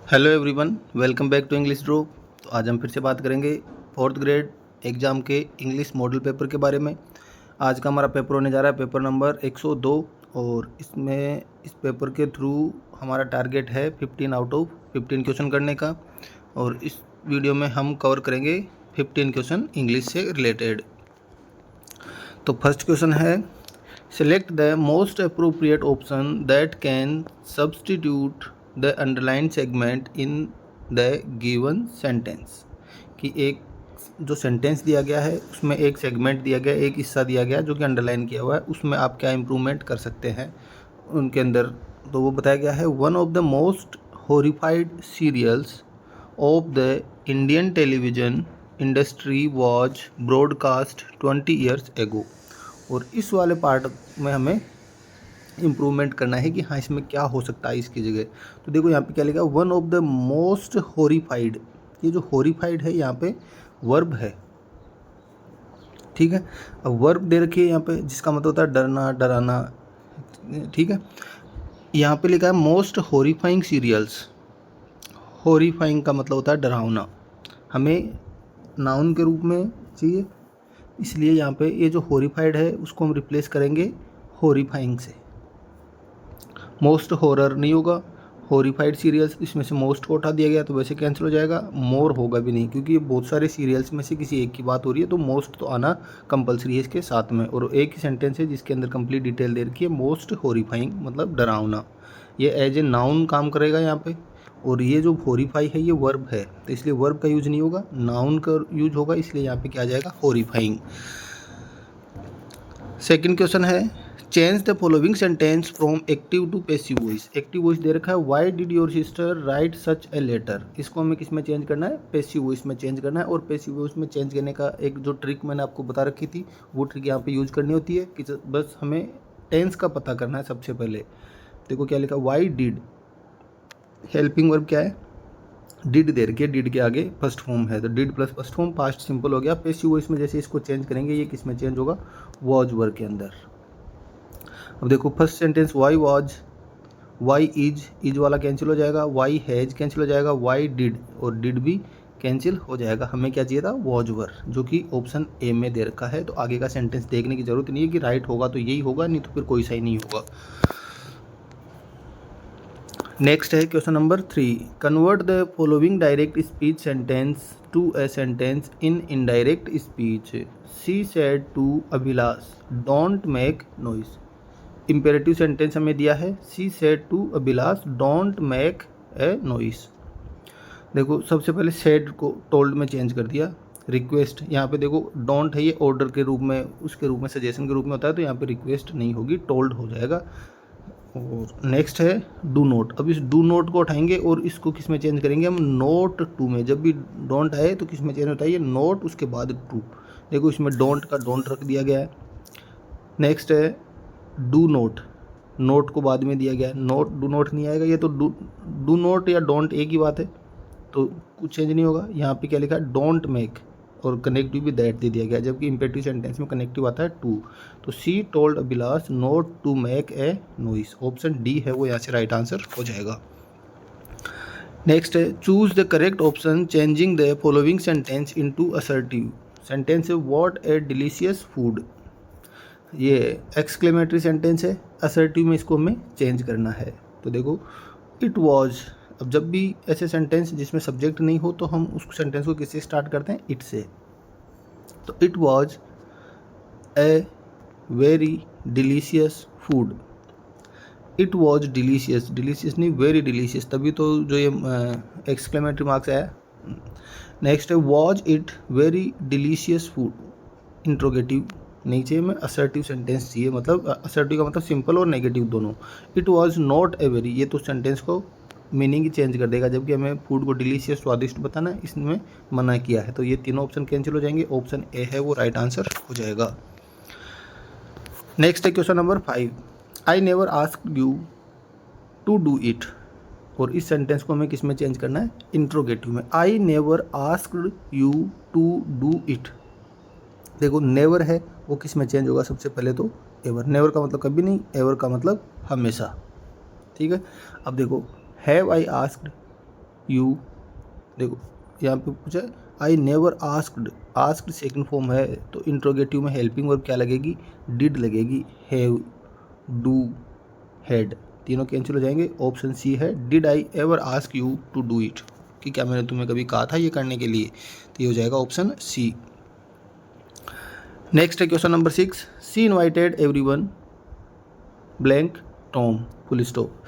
Hello everyone, welcome back to English drop. तो आज हम फिर से बात करेंगे फोर्थ ग्रेड एग्ज़ाम के इंग्लिश मॉडल पेपर के बारे में। आज का हमारा पेपर होने जा रहा है पेपर नंबर 102 और इस पेपर के थ्रू हमारा टारगेट है 15 आउट ऑफ 15 क्वेश्चन करने का। और इस वीडियो में हम कवर करेंगे 15 क्वेश्चन इंग्लिश से रिलेटेड। तो फर्स्ट क्वेश्चन है, select the most appropriate option that can substitute the underline segment in the given sentence. कि एक जो सेंटेंस दिया गया है उसमें एक सेगमेंट दिया गया, एक हिस्सा दिया गया जो कि अंडरलाइन किया हुआ है, उसमें आप क्या इम्प्रूवमेंट कर सकते हैं उनके अंदर। तो वो बताया गया है, one of the most horrified serials of the Indian television industry was broadcast 20 years ago. और इस वाले पार्ट में हमें इम्प्रूवमेंट करना है कि हाँ इसमें क्या हो सकता है इसकी जगह। तो देखो यहाँ पे क्या लिखा, one of the most horrified. ये जो हॉरिफाइड है यहाँ पे वर्ब है, ठीक है। अब वर्ब दे रखी है यहाँ पे जिसका मतलब होता है डरना, डराना, ठीक है। यहाँ पे लिखा है मोस्ट हॉरिफाइंग सीरियल्स। हॉरिफाइंग का मतलब होता है डरावना, हमें नाउन के रूप में चाहिए, इसलिए यहाँ पे ये जो हॉरिफाइड है उसको हम रिप्लेस करेंगे हॉरिफाइंग से। मोस्ट हॉरर नहीं होगा, हॉरिफाइड सीरियल्स, इसमें से मोस्ट को उठा दिया गया तो वैसे कैंसिल हो जाएगा। मोर होगा भी नहीं क्योंकि ये बहुत सारे सीरियल्स में से किसी एक की बात हो रही है, तो मोस्ट तो आना कंपलसरी है इसके साथ में। और एक ही सेंटेंस है जिसके अंदर कंप्लीट डिटेल दे रखी है, मोस्ट हॉरिफाइंग मतलब डरावना। ये एज ए नाउन काम करेगा यहाँ पे। और ये जो हॉरिफाई है ये वर्ब है, तो इसलिए वर्ब का यूज नहीं होगा, नाउन का यूज होगा, इसलिए यहाँ पे क्या आ जाएगा हॉरिफाइंग। सेकंड क्वेश्चन है, change the following sentence from active to passive voice. Active voice दे रखा है, why did your sister write such a letter. इसको हमें किस में चेंज करना है, पैसिव वॉइस में चेंज करना है। और पैसिव वॉइस में चेंज करने का एक जो ट्रिक मैंने आपको बता रखी थी वो ट्रिक यहाँ पे यूज करनी होती है कि बस हमें टेंस का पता करना है सबसे पहले। देखो क्या लिखा, वाई डिड, हेल्पिंग वर्ब क्या है, डिड दे रखी है, डिड के आगे फर्स्ट फॉर्म है तो did plus first form past simple हो गया। पैसिव वॉइस में जैसे इसको चेंज करेंगे, ये किस में चेंज होगा, वॉज वर्ब के अंदर। अब देखो first sentence, why was, why is वाला कैंसिल हो जाएगा, वाई हैज कैंसिल हो जाएगा, वाई डिड और डिड भी कैंसिल हो जाएगा। हमें क्या चाहिए था, वॉज वर, जो कि ऑप्शन ए में दे रखा है। तो आगे का सेंटेंस देखने की जरूरत नहीं है कि राइट होगा तो यही होगा, नहीं तो फिर कोई सही नहीं होगा। नेक्स्ट है question number 3, convert the following direct speech sentence to a sentence in indirect speech. She said to Abhilash don't make noise. Imperative sentence हमें दिया है, she said to Abhilash don't make a noise. देखो सबसे पहले सेड को told में change कर दिया। रिक्वेस्ट, यहाँ पे देखो डोंट है, ये ऑर्डर के रूप में, उसके रूप में, सजेशन के रूप में होता है, तो यहाँ पे रिक्वेस्ट नहीं होगी, टोल्ड हो जाएगा। और नेक्स्ट है डू नोट। अब इस डू नोट को उठाएंगे और इसको किस में चेंज करेंगे हम, नोट टू में। जब भी डोंट आए तो किस में चेंज होता है, ये नोट उसके बाद टू। देखो इसमें डोंट का डोंट रख दिया गया है। नेक्स्ट है डू नोट, नोट को बाद में दिया गया है, नोट डू नोट नहीं आएगा, ये तो डू नोट या डोंट एक ही बात है, तो कुछ चेंज नहीं होगा। यहाँ पे क्या लिखा है, डोंट मेक, और कनेक्टिव भी दैट दे दिया गया, जबकि इम्पेरेटिव सेंटेंस में कनेक्टिव आता है टू। तो she told Abhilash not to make a noise. Option D है वो यहाँ से राइट आंसर हो जाएगा। नेक्स्ट है, choose the correct option changing the following sentence into assertive. Sentence है, व्हाट ए डिलीशियस फूड। ये एक्सक्लेमेटरी सेंटेंस है, असर्टिव में इसको हमें चेंज करना है। तो देखो इट वॉज। अब जब भी ऐसे सेंटेंस जिसमें सब्जेक्ट नहीं हो तो हम उस सेंटेंस को किससे स्टार्ट करते हैं, इट से। तो it was a very delicious food. It was delicious, delicious नहीं वेरी डिलीशियस, तभी तो जो ये एक्सक्लेमेटरी मार्क्स आया। नेक्स्ट है, was it very delicious food, interrogative नहीं चाहिए, में असर्टिव सेंटेंस चाहिए, मतलब असर्टिव का मतलब सिंपल और नेगेटिव दोनों। It was not a very, ये तो सेंटेंस को मीनिंग ही चेंज कर देगा, जबकि हमें फूड को डिलीशियस स्वादिष्ट बताना है, इसमें मना किया है, तो ये तीनों ऑप्शन कैंसिल हो जाएंगे। ऑप्शन ए है वो राइट आंसर हो जाएगा। नेक्स्ट है question number 5, I never asked you to do it. और इस सेंटेंस को हमें किस में चेंज करना है, इंट्रोगेटिव में। I never asked you to do it. देखो नेवर है वो किस में चेंज होगा, सबसे पहले तो एवर। नेवर का मतलब कभी नहीं, एवर का मतलब हमेशा, ठीक है। अब देखो हैव आई आस्क्ड, यू, देखो यहाँ पे पूछा आई never asked, asked second form है तो इंट्रोगेटिव में हेल्पिंग वर्ब क्या लगेगी, डिड लगेगी, हैव, डू, हैड, तीनों कैंसिल हो जाएंगे। ऑप्शन सी है did I ever ask you to do it, कि क्या मैंने तुम्हें कभी कहा था ये करने के लिए, तो ये हो जाएगा ऑप्शन सी। नेक्स्ट है question number 6, she invited everyone blank Tom full stop.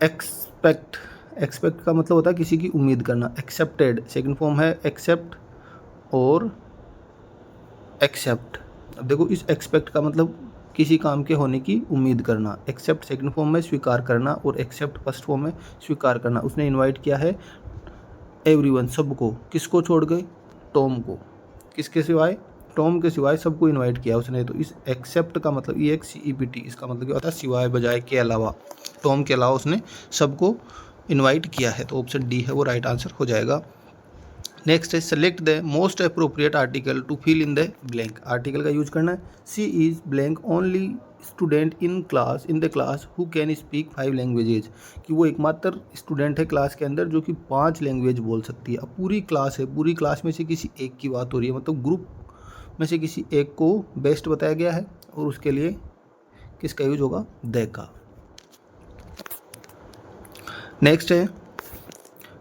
Expect, expect का मतलब होता है किसी की उम्मीद करना, एक्सेप्टेड सेकंड फॉर्म है एक्सेप्ट और एक्सेप्ट। अब देखो इस एक्सपेक्ट का मतलब किसी काम के होने की उम्मीद करना, एक्सेप्ट सेकंड फॉर्म में स्वीकार करना और एक्सेप्ट फर्स्ट फॉर्म में स्वीकार करना। उसने इनवाइट किया है एवरीवन सबको, किसको छोड़ गए, टॉम को, किसके सिवाय, टॉम के सिवाय सबको इनवाइट किया उसने। तो इस एक्सेप्ट का मतलब ये एक CEPT, इसका मतलब क्या होता है, सिवाय बजाय के अलावा, टॉम के अलावा उसने सबको इनवाइट किया है, तो ऑप्शन डी है वो राइट आंसर हो जाएगा। नेक्स्ट है select the most appropriate article to fill in the blank, article का यूज करना है। She is blank only student in the class who can speak 5 languages, कि वो एकमात्र स्टूडेंट है क्लास के अंदर जो कि 5 लैंग्वेज बोल सकती है। अब पूरी क्लास है, पूरी क्लास में से किसी एक की बात हो रही है, मतलब ग्रुप में से किसी एक को बेस्ट बताया गया है और उसके लिए किसका यूज होगा, द का। नेक्स्ट है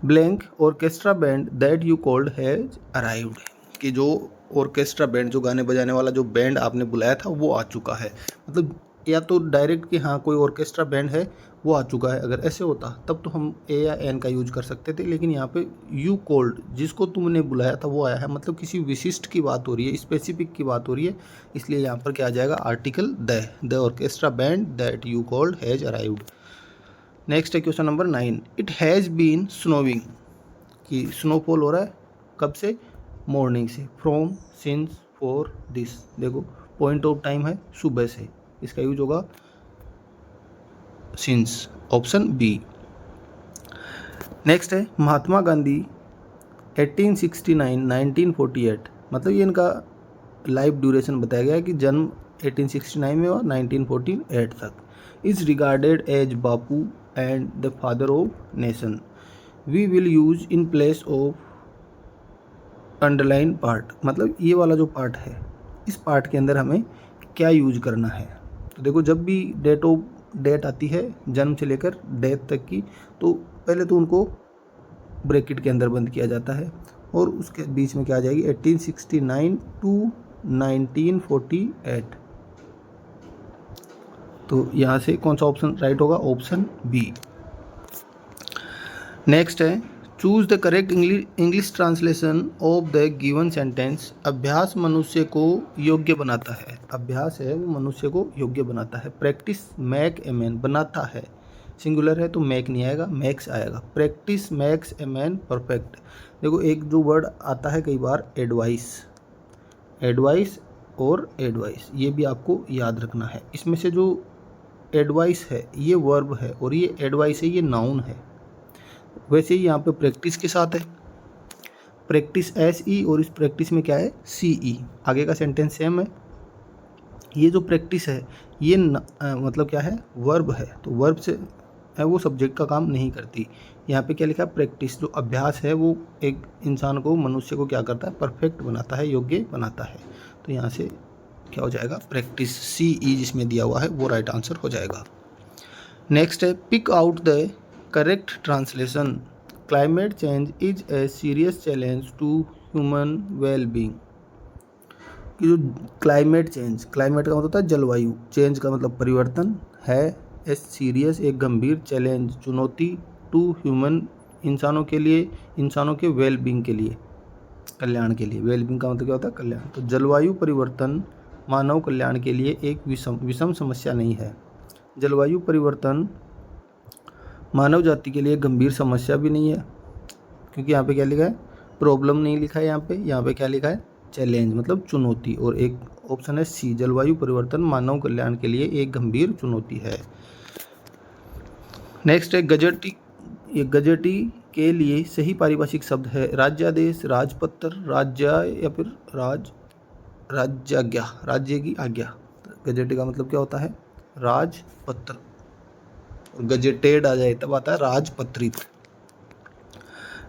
blank orchestra band that you called has arrived, कि जो ऑर्केस्ट्रा बैंड, जो गाने बजाने वाला जो बैंड आपने बुलाया था वो आ चुका है। मतलब या तो डायरेक्ट कि हाँ कोई ऑर्केस्ट्रा बैंड है वो आ चुका है, अगर ऐसे होता तब तो हम ए या एन का यूज कर सकते थे, लेकिन यहाँ पे यू कॉल्ड, जिसको तुमने बुलाया था वो आया है, मतलब किसी विशिष्ट की बात हो रही है, स्पेसिफिक की बात हो रही है, इसलिए यहाँ पर क्या आ जाएगा, article the orchestra band that you called has arrived. Next है question number 9, it has been snowing, कि स्नोफॉल हो रहा है कब से, मॉर्निंग से, फ्रॉम, सिंस, फॉर, दिस, देखो पॉइंट ऑफ टाइम है सुबह से, इसका यूज होगा सिंस, ऑप्शन बी। नेक्स्ट है महात्मा गांधी 1869-1948, मतलब ये इनका लाइफ ड्यूरेशन बताया गया है कि जन्म 1869 में और 1948 तक। Is regarded as Bapu and the father of nation, we will use in place of underline part, मतलब ये वाला जो पार्ट है इस पार्ट के अंदर हमें क्या यूज करना है। तो देखो जब भी डेट आती है जन्म से लेकर डेथ तक की, तो पहले तो उनको ब्रैकेट के अंदर बंद किया जाता है और उसके बीच में क्या आ जाएगी 1869 टू 1948, तो यहाँ से कौन सा ऑप्शन राइट होगा, ऑप्शन बी। नेक्स्ट है choose the correct English translation of the given sentence, अभ्यास मनुष्य को योग्य बनाता है, अभ्यास है वो मनुष्य को योग्य बनाता है। प्रैक्टिस मेक ए मैन, बनाता है, सिंगुलर है तो मेक नहीं आएगा, मैक्स आएगा। Practice makes a man perfect, देखो एक जो वर्ड आता है कई बार एडवाइस, एडवाइस और एडवाइस, ये भी आपको याद रखना है। इसमें से जो एडवाइस है ये वर्ब है और ये एडवाइस है ये नाउन है। वैसे ही यहाँ पे प्रैक्टिस के साथ है, प्रैक्टिस SE और इस प्रैक्टिस में क्या है CE, आगे का सेंटेंस सेम है। ये जो प्रैक्टिस है ये मतलब क्या है, वर्ब है, तो वर्ब से है वो सब्जेक्ट का काम नहीं करती। यहाँ पे क्या लिखा है, प्रैक्टिस जो अभ्यास है वो एक इंसान को, मनुष्य को क्या करता है, परफेक्ट बनाता है, योग्य बनाता है। तो यहाँ से क्या हो जाएगा, प्रैक्टिस CE जिसमें दिया हुआ है वो राइट आंसर हो जाएगा। नेक्स्ट है pick out the correct translation, climate change is a serious challenge to human well being, कि जो क्लाइमेट चेंज, क्लाइमेट का मतलब होता है जलवायु, चेंज का मतलब परिवर्तन है, ए सीरियस एक गंभीर, चैलेंज चुनौती, टू ह्यूमन इंसानों के लिए, इंसानों के वेल बींग के लिए, कल्याण के लिए, वेल बींग का मतलब क्या होता है, कल्याण। तो जलवायु परिवर्तन मानव कल्याण के लिए एक विषम समस्या नहीं है, जलवायु परिवर्तन मानव जाति के लिए गंभीर समस्या भी नहीं है, क्योंकि यहाँ पे क्या लिखा है, प्रॉब्लम नहीं लिखा है, यहाँ पे क्या लिखा है, चैलेंज मतलब चुनौती, और एक ऑप्शन है C, जलवायु परिवर्तन मानव कल्याण के लिए एक गंभीर चुनौती है। नेक्स्ट है गजटी, ये गजटी के लिए सही पारिभाषिक शब्द है राज्यादेश, राजपत्र, राज्य या फिर राज्याज्ञा, राज्य की आज्ञा। गजटी का मतलब क्या होता है, राजपत्र, गजेटेड आ जाए तब आता है राजपत्रित।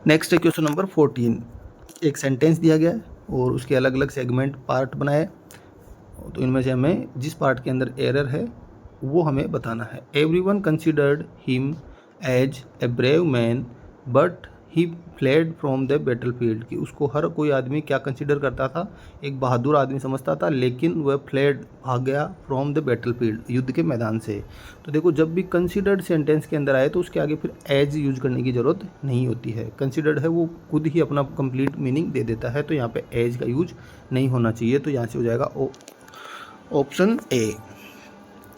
नेक्स्ट है क्वेश्चन नंबर 14। एक सेंटेंस दिया गया है और उसके अलग अलग सेगमेंट पार्ट बनाए, तो इनमें से हमें जिस पार्ट के अंदर एरर है वो हमें बताना है। Everyone considered him as a brave man but he fled from the battle field, कि उसको हर कोई आदमी क्या कंसिडर करता था, एक बहादुर आदमी समझता था, लेकिन वह फ्लेड भाग गया फ्रॉम द बैटल फील्ड, युद्ध के मैदान से। तो देखो जब भी कंसिडर्ड सेंटेंस के अंदर आए तो उसके आगे फिर एज यूज करने की ज़रूरत नहीं होती है। कंसिडर्ड है वो खुद ही अपना कंप्लीट मीनिंग दे देता है, तो यहाँ पे एज का यूज नहीं होना चाहिए। तो यहाँ से हो जाएगा ऑप्शन ए।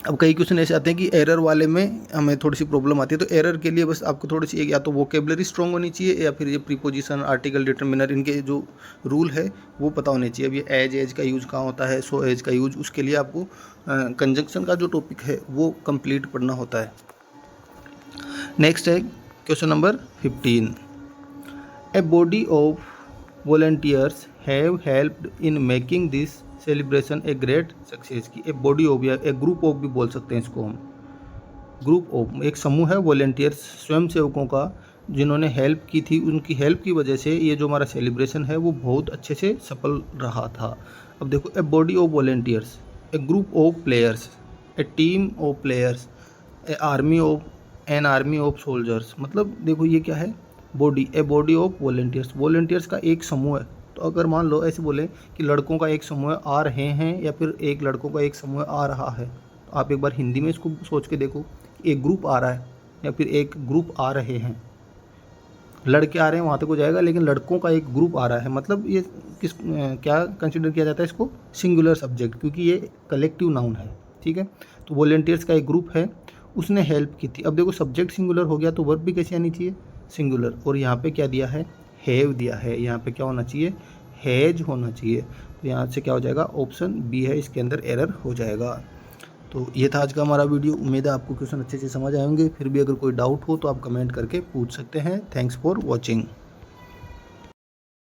अब कई क्वेश्चन ऐसे आते हैं कि एरर वाले में हमें थोड़ी सी प्रॉब्लम आती है, तो एरर के लिए बस आपको थोड़ी सी या तो वोकेबलरी स्ट्रॉन्ग होनी चाहिए या फिर ये प्रीपोजिशन, आर्टिकल, डिटर्मिनर, इनके जो रूल है वो पता होने चाहिए। अब ये एज का यूज़ कहाँ होता है, सो एज का यूज, उसके लिए आपको कंजंक्शन का जो टॉपिक है वो कंप्लीट पढ़ना होता है। नेक्स्ट है question number 15। A body of volunteers have helped in making this celebration a great success, की ए बॉडी ऑफ या ए ग्रुप ऑफ भी बोल सकते हैं इसको हम। ग्रुप ऑफ एक समूह है वॉलंटियर्स, स्वयंसेवकों का, जिन्होंने हेल्प की थी, उनकी हेल्प की वजह से ये जो हमारा सेलिब्रेशन है वो बहुत अच्छे से सफल रहा था। अब देखो a body of volunteers, A group of players, A team of players, A army of, an army of soldiers. मतलब देखो ये क्या है, body, a body of volunteers, volunteers का एक समूह है। तो अगर मान लो ऐसे बोले कि लड़कों का एक समूह आ रहे हैं या फिर एक लड़कों का एक समूह आ रहा है, तो आप एक बार हिंदी में इसको सोच के देखो, एक ग्रुप आ रहा है या फिर एक ग्रुप आ रहे हैं। लड़के आ रहे हैं वहाँ तक हो जाएगा, लेकिन लड़कों का एक ग्रुप आ रहा है, मतलब ये किस क्या कंसिडर किया जाता है इसको, सिंगुलर सब्जेक्ट, क्योंकि ये कलेक्टिव नाउन है। ठीक है, तो वॉलंटियर्स का एक ग्रुप है, उसने हेल्प की थी। अब देखो सब्जेक्ट सिंगुलर हो गया तो वर्ब भी कैसे आनी चाहिए, सिंगुलर। और यहाँ पे क्या दिया है, हैव दिया है, यहाँ पे क्या होना चाहिए, हैज होना चाहिए। तो यहाँ से क्या हो जाएगा, ऑप्शन बी है, इसके अंदर एरर हो जाएगा। तो ये था आज का हमारा वीडियो। उम्मीद है आपको क्वेश्चन अच्छे से समझ आएंगे। फिर भी अगर कोई डाउट हो तो आप कमेंट करके पूछ सकते हैं। Thanks for watching.